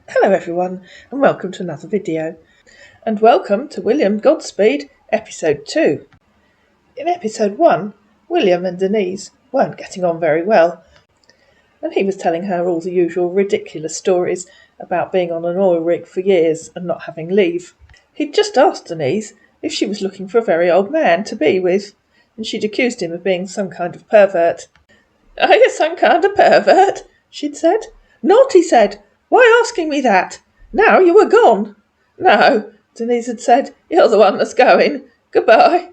Hello everyone, and welcome to another video. And welcome to William Godspeed, episode 2. In episode 1, William and Denise weren't getting on very well, and he was telling her all the usual ridiculous stories about being on an oil rig for years and not having leave. He'd just asked Denise if she was looking for a very old man to be with, and she'd accused him of being some kind of pervert. "Are you some kind of pervert?" she'd said. "Not," he said. "Why asking me that? Now you were gone." "No," Denise had said. "You're the one that's going. Goodbye."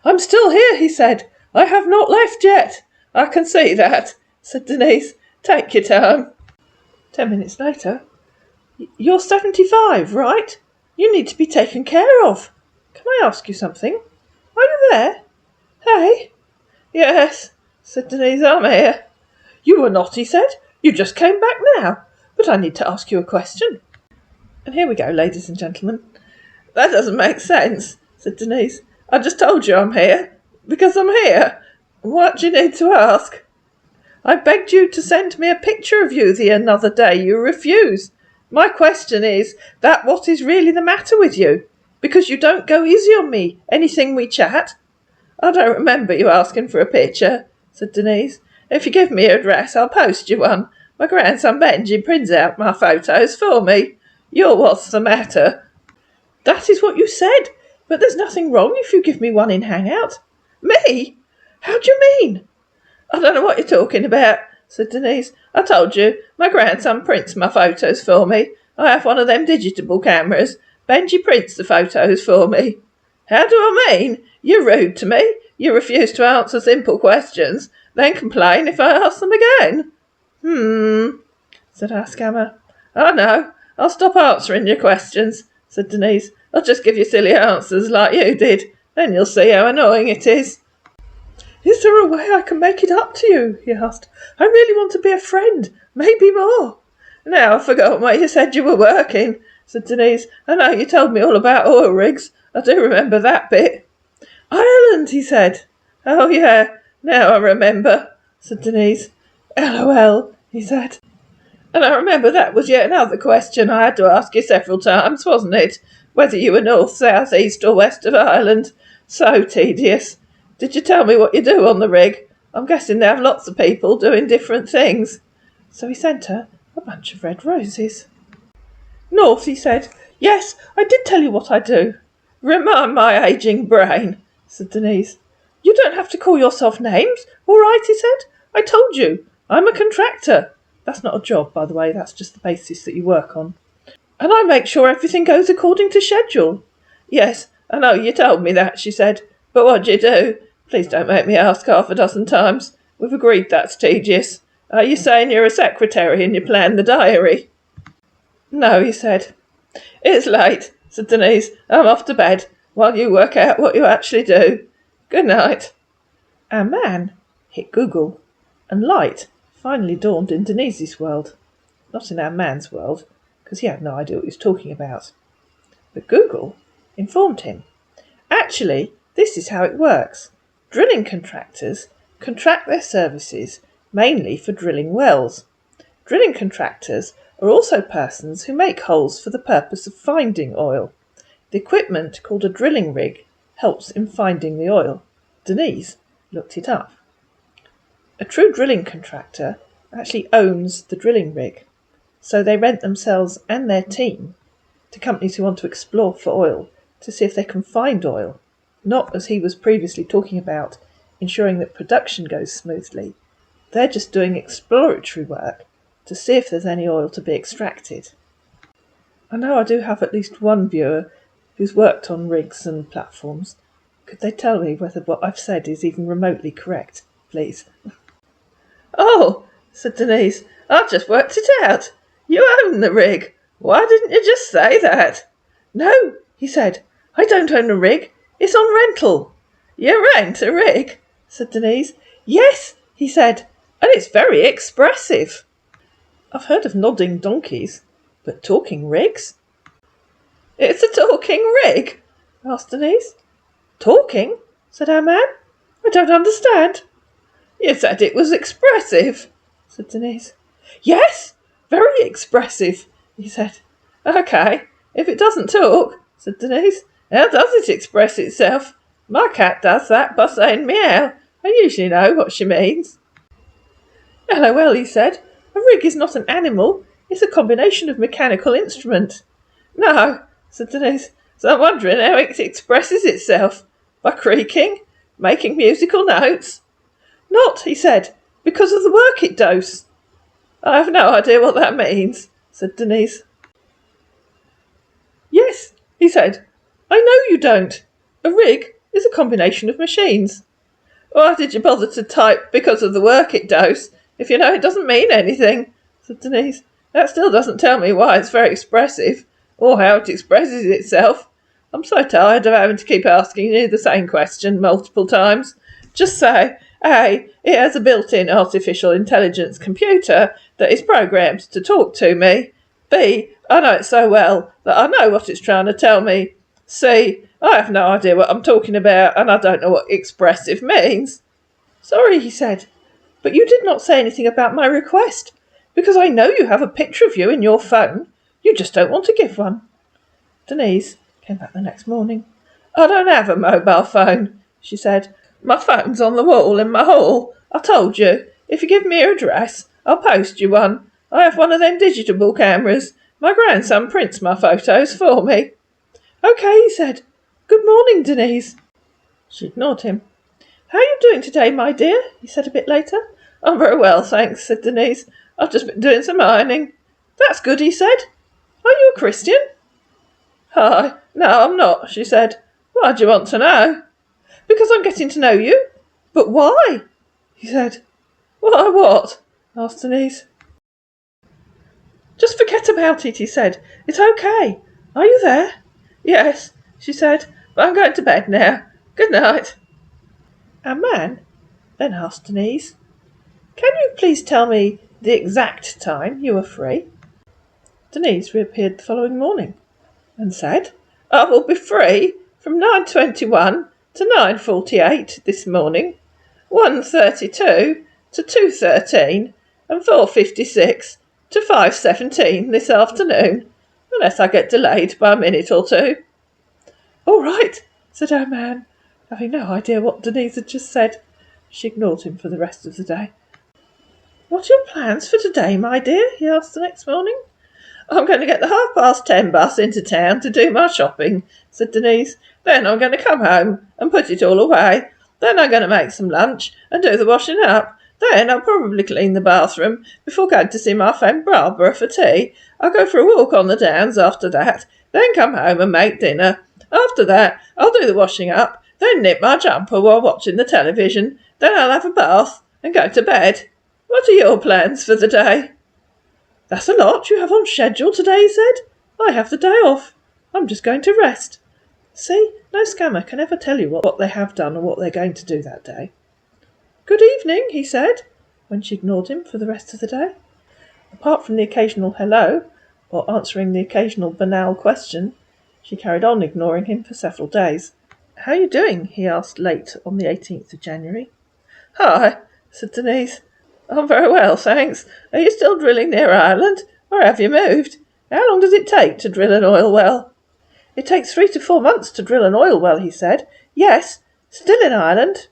"I'm still here," he said. "I have not left yet." "I can see that," said Denise. "Take your time." 10 minutes later. "You're 75, right? You need to be taken care of. Can I ask you something? Are you there? Hey?" "Yes," said Denise, "I'm here." "You were not," he said. "You just came back now. But I need to ask you a question." And here we go, ladies and gentlemen. "That doesn't make sense," said Denise. "I just told you I'm here. Because I'm here. What do you need to ask?" "I begged you to send me a picture of you the other day. You refused. My question is that what is really the matter with you? Because you don't go easy on me, anything we chat." "I don't remember you asking for a picture," said Denise. "If you give me your address, I'll post you one. My grandson Benji prints out my photos for me. You're what's the matter." "That is what you said, but there's nothing wrong if you give me one in Hangout." "Me? How do you mean?" "I don't know what you're talking about," said Denise. "I told you, my grandson prints my photos for me. I have one of them digital cameras. Benji prints the photos for me." "How do I mean? You're rude to me. You refuse to answer simple questions, then complain if I ask them again." Said our scammer. "I know. I'll stop answering your questions," said Denise. "I'll just give you silly answers like you did. Then you'll see how annoying it is." "Is there a way I can make it up to you?" he asked. "I really want to be a friend. Maybe more." "Now I've forgotten where you said you were working," said Denise. "I know you told me all about oil rigs. I do remember that bit." "Ireland," he said. "Oh, yeah. Now I remember," said Denise. "LOL," he said. "And I remember that was yet another question I had to ask you several times, wasn't it? Whether you were north, south, east or west of Ireland. So tedious. Did you tell me what you do on the rig? I'm guessing they have lots of people doing different things." So he sent her a bunch of red roses. "North," he said. "Yes, I did tell you what I do." "Remind my ageing brain," said Denise. "You don't have to call yourself names, all right," he said. "I told you. I'm a contractor. That's not a job, by the way. That's just the basis that you work on. And I make sure everything goes according to schedule." "Yes, I know you told me that," she said. "But what do you do? Please don't make me ask half a dozen times. We've agreed that's tedious. Are you saying you're a secretary and you plan the diary?" "No," he said. "It's late," said Denise. "I'm off to bed while you work out what you actually do. Good night." Our man hit Google, and light finally dawned in Denise's world. Not in our man's world, because he had no idea what he was talking about. But Google informed him. Actually, this is how it works. Drilling contractors contract their services mainly for drilling wells. Drilling contractors are also persons who make holes for the purpose of finding oil. The equipment, called a drilling rig, helps in finding the oil. Denise looked it up. A true drilling contractor actually owns the drilling rig, so they rent themselves and their team to companies who want to explore for oil to see if they can find oil, not, as he was previously talking about, ensuring that production goes smoothly. They're just doing exploratory work to see if there's any oil to be extracted. I know I do have at least one viewer who's worked on rigs and platforms. Could they tell me whether what I've said is even remotely correct, please? "Oh," said Denise, "I've just worked it out. You own the rig. Why didn't you just say that?" "No," he said. "I don't own a rig. It's on rental." "You rent a rig?" said Denise. "Yes," he said, "and it's very expressive." I've heard of nodding donkeys, but talking rigs? "It's a talking rig?" asked Denise. "Talking?" said our man. "I don't understand." "You said it was expressive," said Denise. "Yes, very expressive. he said. OK, if it doesn't talk, said Denise, how does it express itself? My cat does that by saying meow. I usually know what she means. LOL, he said. A rig is not an animal. It's a combination of mechanical instrument. No, said Denise. So I'm wondering how it expresses itself. By creaking? Making musical notes? Not, he said, because of the work it does. I have no idea what that means, said Denise. Yes, he said. I know you don't. A rig is a combination of machines. Why did you bother to type because of the work it does, if you know it doesn't mean anything, said Denise. That still doesn't tell me why it's very expressive, or how it expresses itself. I'm so tired of having to keep asking you the same question multiple times. Just say, A, it has a built-in artificial intelligence computer that is programmed to talk to me. B, I know it so well that I know what it's trying to tell me. C, I have no idea what I'm talking about and I don't know what expressive means. Sorry, he said, but you did not say anything about my request, because I know you have a picture of you in your phone. You just don't want to give one. Denise came back the next morning. I don't have a mobile phone, she said. My phone's on the wall in my hall. I told you, if you give me your address, I'll post you one. I have one of them digital cameras. My grandson prints my photos for me. OK, he said. Good morning, Denise. She ignored him. How are you doing today, my dear? He said a bit later. I'm very well, thanks, said Denise. I've just been doing some ironing. That's good, he said. Are you a Christian? Hi, no, I'm not, she said. Why do you want to know? Because I'm getting to know you. But why? He said. Why what? Asked Denise. Just forget about it, he said. It's OK. Are you there? Yes, she said, but I'm going to bed now. Good night. And man then asked Denise, can you please tell me the exact time you are free? Denise reappeared the following morning and said, I will be free from 9:21 to 9:48 this morning, 1:32 to 2:13 and 4:56 to 5:17 this afternoon, unless I get delayed by a minute or two. All right, said our man, having no idea what Denise had just said. She ignored him for the rest of the day. What are your plans for today, my dear? He asked the next morning. I'm going to get the 10:30 bus into town to do my shopping, said Denise. Then I'm going to come home and put it all away. Then I'm going to make some lunch and do the washing up. Then I'll probably clean the bathroom before going to see my friend Barbara for tea. I'll go for a walk on the downs after that, then come home and make dinner. After that, I'll do the washing up, then knit my jumper while watching the television. Then I'll have a bath and go to bed. What are your plans for the day? That's a lot you have on schedule today, he said. I have the day off. I'm just going to rest. See, no scammer can ever tell you what they have done or what they're going to do that day. Good evening, he said, when she ignored him for the rest of the day. Apart from the occasional hello, or answering the occasional banal question, she carried on ignoring him for several days. How are you doing? He asked late on the 18th of January. Hi, said Denise. I'm very well, thanks. Are you still drilling near Ireland, or have you moved? How long does it take to drill an oil well? It takes 3 to 4 months to drill an oil well, he said. Yes, still in Ireland.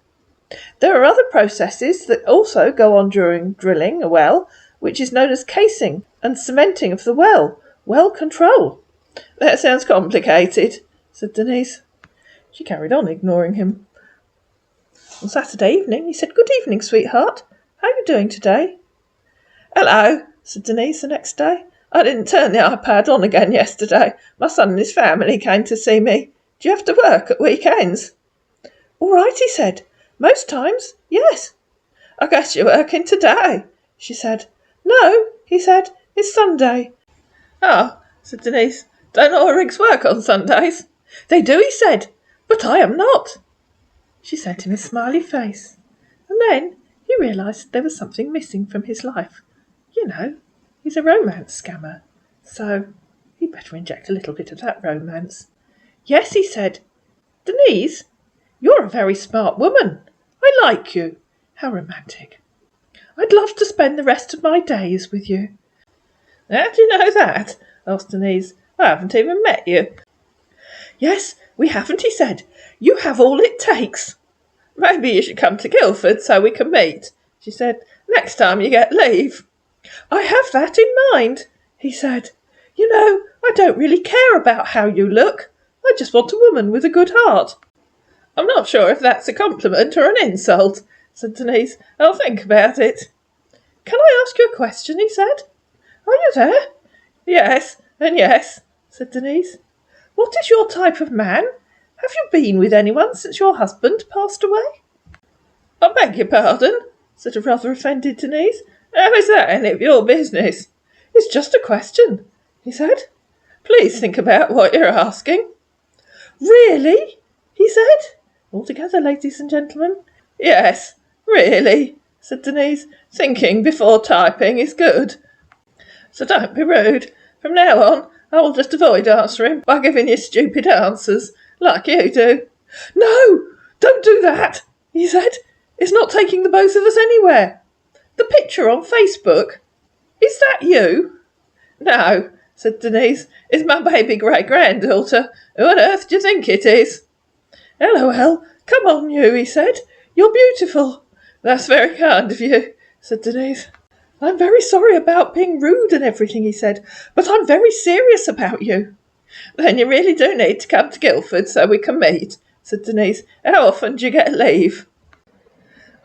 There are other processes that also go on during drilling a well, which is known as casing and cementing of the well control. That sounds complicated, said Denise. She carried on ignoring him. On Saturday evening, he said, Good evening, sweetheart. How are you doing today? Hello, said Denise the next day. I didn't turn the iPad on again yesterday. My son and his family came to see me. Do you have to work at weekends? All right, he said. Most times, yes. I guess you're working today, she said. No, he said. It's Sunday. Oh, said Denise. Don't all rigs work on Sundays? They do, he said. But I am not. She sent him a smiley face. And then he realised there was something missing from his life. You know, he's a romance scammer. So he'd better inject a little bit of that romance. Yes, he said. Denise, you're a very smart woman. I like you. How romantic. I'd love to spend the rest of my days with you. How do you know that? asked Denise. "I haven't even met you." "Yes, we haven't," he said. "You have all it takes." "Maybe you should come to Guildford so we can meet," she said, "next time you get leave." "I have that in mind," he said. "You know, I don't really care about how you look. I just want a woman with a good heart." "I'm not sure if that's a compliment or an insult," said Denise. "I'll think about it." "Can I ask you a question?" he said. "Are you there?" "Yes, and yes," said Denise. "What is your type of man? Have you been with anyone since your husband passed away?" "I beg your pardon," said a rather offended Denise. "How is that any of your business?" "It's just a question," he said. "Please think about what you're asking." "Really?" he said. All together, ladies and gentlemen. "Yes, really," said Denise. "Thinking before typing is good. So don't be rude. From now on, I will just avoid answering by giving you stupid answers, like you do." "No, don't do that," he said. "It's not taking the both of us anywhere. The picture on Facebook, is that you?" "No," said Denise. "It's my baby great-granddaughter. Who on earth do you think it is?" "LOL, come on, you," he said. "You're beautiful." "That's very kind of you," said Denise. "I'm very sorry about being rude and everything," he said, "but I'm very serious about you." "Then you really do need to come to Guildford so we can meet," said Denise. "How often do you get leave?"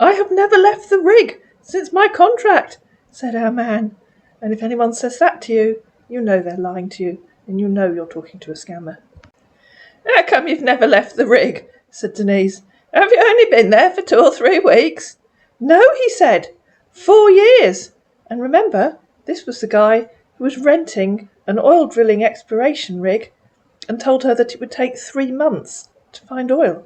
"I have never left the rig since my contract," said our man. And if anyone says that to you, you know they're lying to you, and you know you're talking to a scammer. "How come you've never left the rig?" said Denise. "Have you only been there for 2 or 3 weeks?" "No," he said. 4 years. And remember, this was the guy who was renting an oil drilling exploration rig and told her that it would take 3 months to find oil.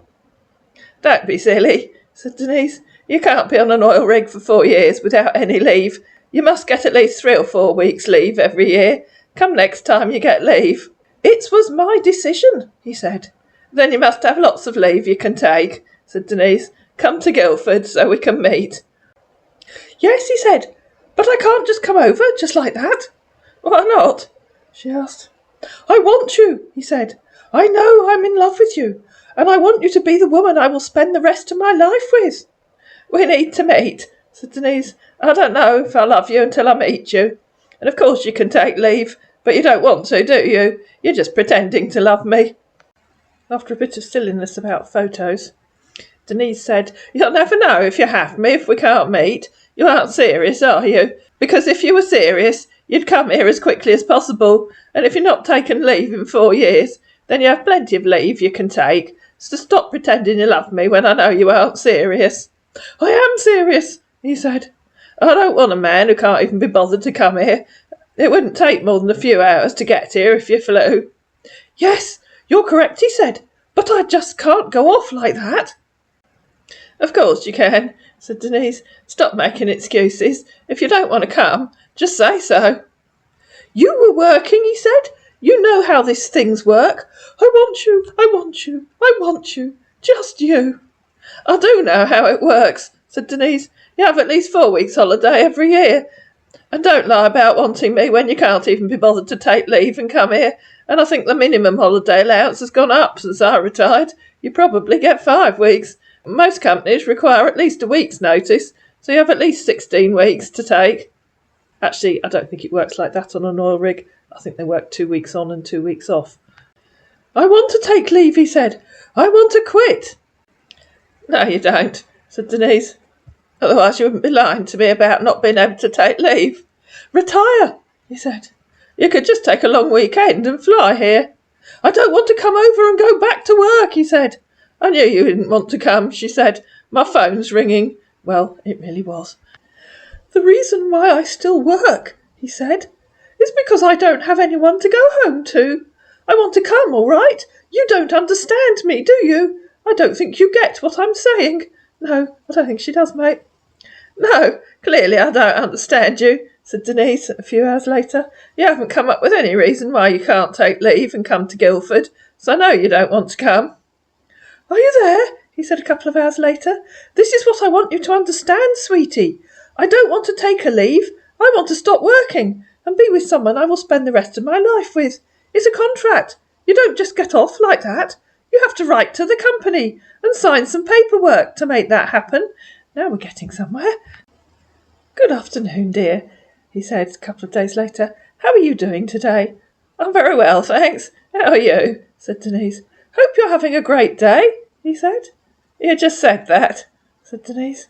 "Don't be silly," said Denise. "You can't be on an oil rig for 4 years without any leave. You must get at least 3 or 4 weeks leave every year. Come next time you get leave." "It was my decision," he said. "Then you must have lots of leave you can take," said Denise. "Come to Guildford so we can meet." "Yes," he said, "but I can't just come over just like that." "Why not?" she asked. "I want you," he said. "I know I'm in love with you, and I want you to be the woman I will spend the rest of my life with." "We need to meet," said Denise. "I don't know if I love you until I meet you. And of course you can take leave, but you don't want to, do you? You're just pretending to love me." After a bit of silliness about photos, Denise said, "You'll never know if you have me if we can't meet. You aren't serious, are you? Because if you were serious, you'd come here as quickly as possible, and if you're not taken leave in 4 years, then you have plenty of leave you can take. So stop pretending you love me when I know you aren't serious." "I am serious," he said. "I don't want a man who can't even be bothered to come here. It wouldn't take more than a few hours to get here if you flew." "Yes, you're correct," he said, "but I just can't go off like that." "Of course you can," said Denise. "Stop making excuses. If you don't want to come, just say so." "You were working," he said. "You know how these things work. I want you, I want you, I want you. Just you." "I do know how it works," said Denise. "You have at least 4 weeks' holiday every year. And don't lie about wanting me when you can't even be bothered to take leave and come here. And I think the minimum holiday allowance has gone up since I retired. You probably get 5 weeks. Most companies require at least a week's notice, so you have at least 16 weeks to take." Actually, I don't think it works like that on an oil rig. I think they work 2 weeks on and 2 weeks off. "I want to take leave," he said. "I want to quit." "No, you don't," said Denise. "Otherwise you wouldn't be lying to me about not being able to take leave." "Retire," he said. "You could just take a long weekend and fly here." "I don't want to come over and go back to work," he said. "I knew you didn't want to come," she said. "My phone's ringing." Well, it really was. "The reason why I still work," he said, "is because I don't have anyone to go home to. I want to come, all right? You don't understand me, do you? I don't think you get what I'm saying." "No, I don't think she does, mate." "No, clearly I don't understand you," said Denise a few hours later. "You haven't come up with any reason why you can't take leave and come to Guildford, so I know you don't want to come." "Are you there?" he said a couple of hours later. "This is what I want you to understand, sweetie. I don't want to take a leave. I want to stop working, and be with someone I will spend the rest of my life with. It's a contract. You don't just get off like that. You have to write to the company and sign some paperwork to make that happen. Now we're getting somewhere. Good afternoon, dear, he said a couple of days later. How are you doing today? I'm very well, thanks. How are you? Said Denise. Hope you're having a great day, he said. You just said that, said Denise.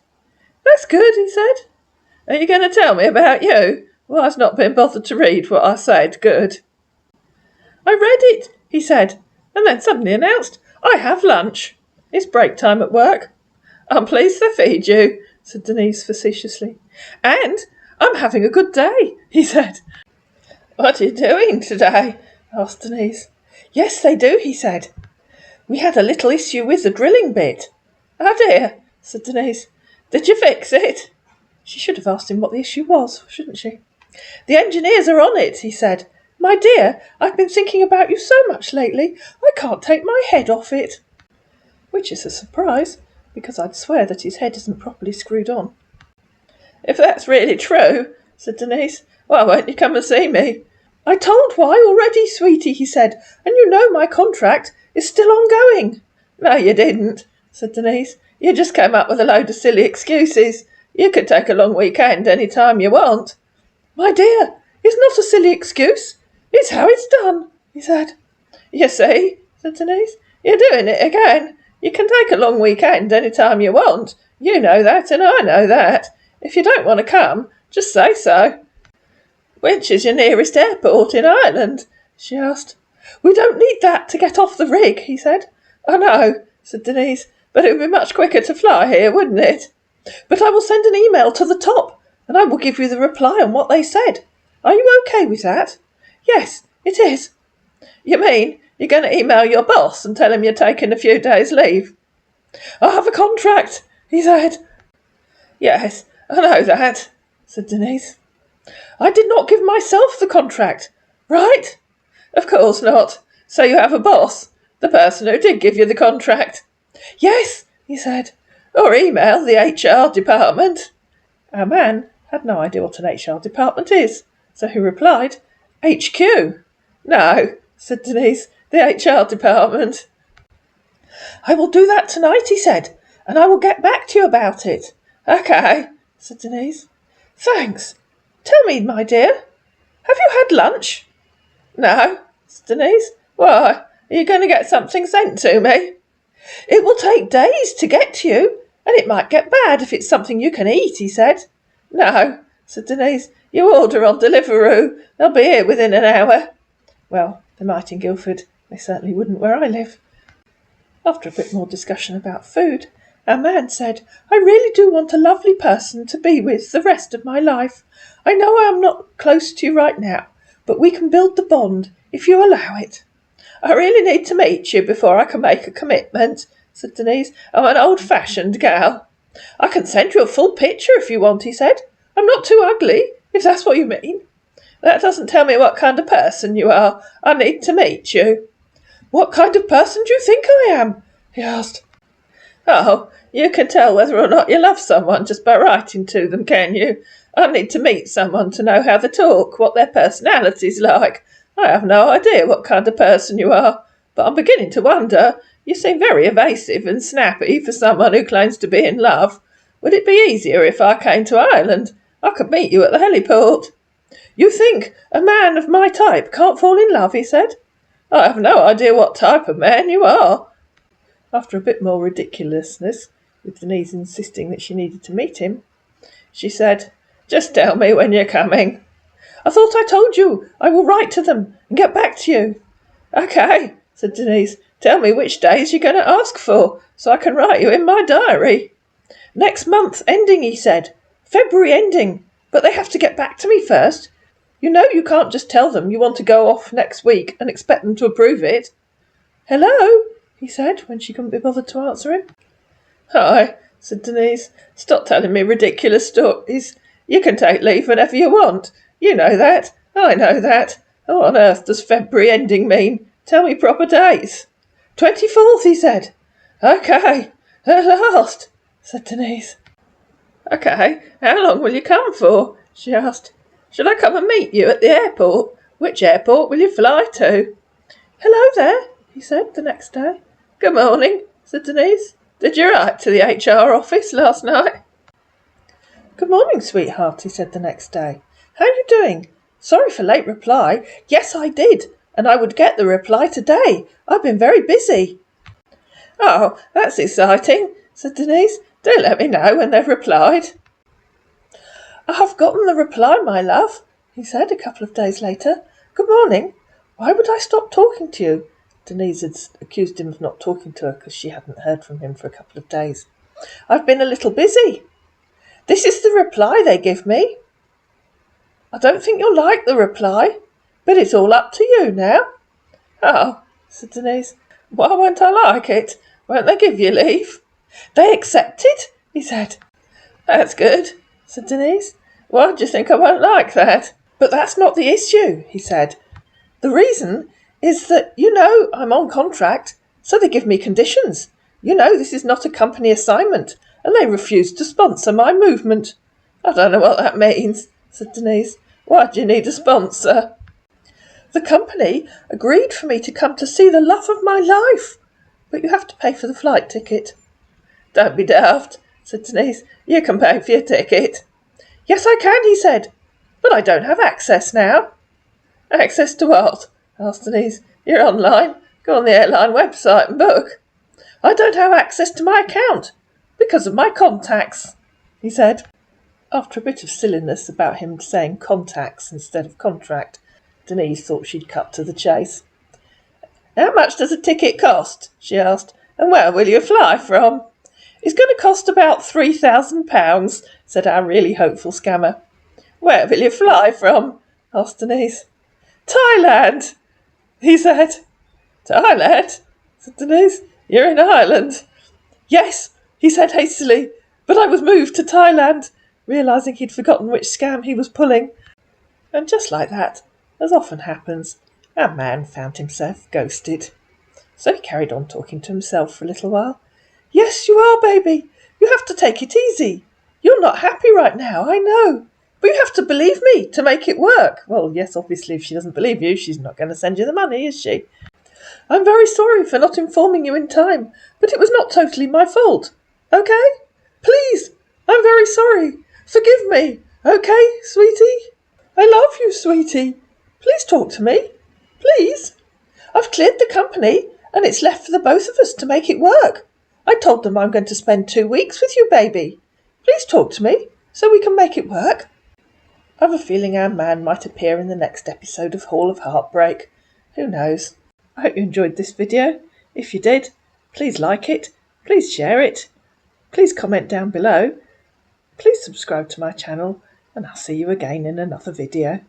That's good, he said. Are you going to tell me about you? Well, I've not been bothered to read what I said. Good. I read it, he said, and then suddenly announced, I have lunch. It's break time at work. I'm pleased to feed you, said Denise facetiously. And I'm having a good day, he said. What are you doing today? Asked Denise. Yes, they do, he said. We had a little issue with the drilling bit. Oh dear, said Denise. Did you fix it? She should have asked him what the issue was, shouldn't she? The engineers are on it, he said. My dear, I've been thinking about you so much lately, I can't take my head off it. Which is a surprise, because I'd swear that his head isn't properly screwed on. If that's really true, said Denise, why won't you come and see me? I told why already, sweetie, he said, and you know my contract is still ongoing. No, you didn't, said Denise. You just came up with a load of silly excuses. You could take a long weekend any time you want. My dear, it's not a silly excuse. It's how it's done, he said. You see, said Denise, you're doing it again. You can take a long weekend any time you want. You know that, and I know that. If you don't want to come, just say so. Which is your nearest airport in Ireland? She asked. We don't need that to get off the rig, he said. I know, said Denise, but it would be much quicker to fly here, wouldn't it? But I will send an email to the top, and I will give you the reply on what they said. Are you okay with that? Yes, it is. You mean you're going to email your boss and tell him you're taking a few days' leave? I have a contract, he said. Yes, I know that, said Denise. I did not give myself the contract, right? Of course not. So you have a boss, the person who did give you the contract. Yes, he said. Or email the HR department. Our man had no idea what an HR department is, so he replied, HQ. No, said Denise, the HR department. I will do that tonight, he said, and I will get back to you about it. Okay, said Denise. Thanks. Tell me, my dear, have you had lunch? No, said Denise. Why, are you going to get something sent to me? It will take days to get to you, and it might get bad if it's something you can eat, he said. No, said Denise. You order on Deliveroo. They'll be here within an hour. Well, they might in Guildford. They certainly wouldn't where I live. After a bit more discussion about food, our man said, I really do want a lovely person to be with the rest of my life. I know I am not close to you right now, but we can build the bond if you allow it. I really need to meet you before I can make a commitment, said Denise. I'm an old-fashioned gal. I can send you a full picture if you want, he said. I'm not too ugly, if that's what you mean. That doesn't tell me what kind of person you are. I need to meet you. What kind of person do you think I am? He asked. Oh, you can tell whether or not you love someone just by writing to them, can you? I need to meet someone to know how they talk, what their personality's like. I have no idea what kind of person you are, but I'm beginning to wonder. You seem very evasive and snappy for someone who claims to be in love. Would it be easier if I came to Ireland? I could meet you at the heliport. You think a man of my type can't fall in love, he said. I have no idea what type of man you are. After a bit more ridiculousness, with Denise insisting that she needed to meet him, she said, Just tell me when you're coming. I thought I told you. I will write to them and get back to you. Okay, said Denise. Tell me which days you're going to ask for, so I can write you in my diary. Next month ending, he said. February ending. But they have to get back to me first. You know you can't just tell them you want to go off next week and expect them to approve it. Hello, he said, when she couldn't be bothered to answer him. Hi, said Denise. Stop telling me ridiculous stories. You can take leave whenever you want. You know that. I know that. What on earth does February ending mean? Tell me proper dates. 24th, he said. Okay, at last, said Denise. Okay, how long will you come for? She asked. Shall I come and meet you at the airport? Which airport will you fly to? Hello there, he said the next day. Good morning, said Denise. Did you write to the HR office last night? Good morning, sweetheart, he said the next day. How are you doing? Sorry for late reply. Yes, I did, and I would get the reply today. I've been very busy. Oh, that's exciting, said Denise. Do let me know when they've replied. I have gotten the reply, my love, he said a couple of days later. Good morning. Why would I stop talking to you? Denise had accused him of not talking to her because she hadn't heard from him for a couple of days. I've been a little busy. This is the reply they give me. I don't think you'll like the reply, but it's all up to you now. Oh, said Denise. Why won't I like it? Won't they give you leave? They accepted, he said. That's good, said Denise. Why do you think I won't like that? But that's not the issue, he said. The reason is that, I'm on contract, so they give me conditions. This is not a company assignment, and they refuse to sponsor my movement. I don't know what that means, said Denise. Why do you need a sponsor? The company agreed for me to come to see the love of my life, but you have to pay for the flight ticket. Don't be daft, said Denise. You can pay for your ticket. Yes, I can, he said, but I don't have access now. Access to what? Asked Denise. You're online. Go on the airline website and book. I don't have access to my account because of my contacts, he said. After a bit of silliness about him saying contacts instead of contract, Denise thought she'd cut to the chase. How much does a ticket cost? She asked. And where will you fly from? It's going to cost about £3,000, said our really hopeful scammer. Where will you fly from? Asked Denise. Thailand, he said. Thailand, said Denise. You're in Ireland. Yes, he said hastily, but I was moved to Thailand, realising he'd forgotten which scam he was pulling. And just like that, as often happens, our man found himself ghosted. So he carried on talking to himself for a little while. Yes, you are, baby. You have to take it easy. You're not happy right now, I know. But you have to believe me to make it work. Well, yes, obviously, if she doesn't believe you, she's not going to send you the money, is she? I'm very sorry for not informing you in time, but it was not totally my fault. Okay? Please, I'm very sorry. Forgive me. Okay, sweetie? I love you, sweetie. Please talk to me. Please. I've cleared the company, and it's left for the both of us to make it work. I told them I'm going to spend 2 weeks with you, baby. Please talk to me, so we can make it work. I've a feeling our man might appear in the next episode of Hall of Heartbreak. Who knows? I hope you enjoyed this video. If you did, please like it, please share it, please comment down below, please subscribe to my channel, and I'll see you again in another video.